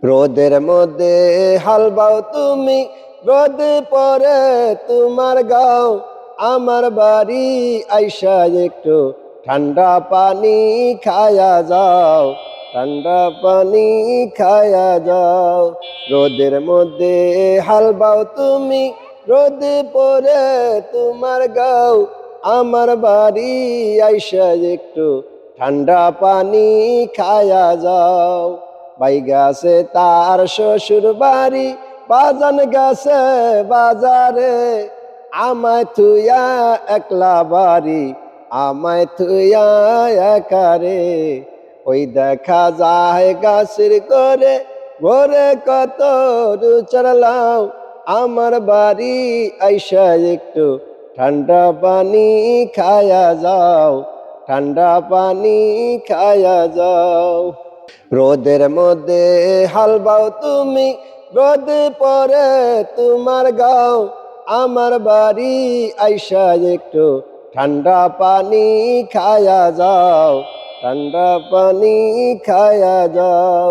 রোদের মধ্যে হাল বাও তুমি, রোদ পরে তোমার গাও, আমার বাড়ি আইসা একটু ঠান্ডা পানি খায়া যাও, ঠান্ডা পানি খায়া যাও। রোদের মধ্যে হাল বাও তুমি, রোদ পরে তোমার গাও, আমার বাড়ি আইসা একটু ঠান্ডা পানি খায়া যাও। ভাই গাছে তার শ্বশুর বাড়ি, বাজান গাছে বাজারে, আমায় থুইয়া একলা বাড়ি, আমায় থুইয়া একারে। ওই দেখা যায় গাছের করে ভোরে কত চড়লাম, আমার বাড়ি আইসা একটু ঠান্ডা পানি খায়া যাও, ঠান্ডা পানি খায়া যাও। রোদের মধ্যে হাল বাও তুমি, রোদ পরে তোমার গাও, আমার বাড়ি আইসা একটু ঠান্ডা পানি খায়া যাও, ঠান্ডা পানি খায়া যাও।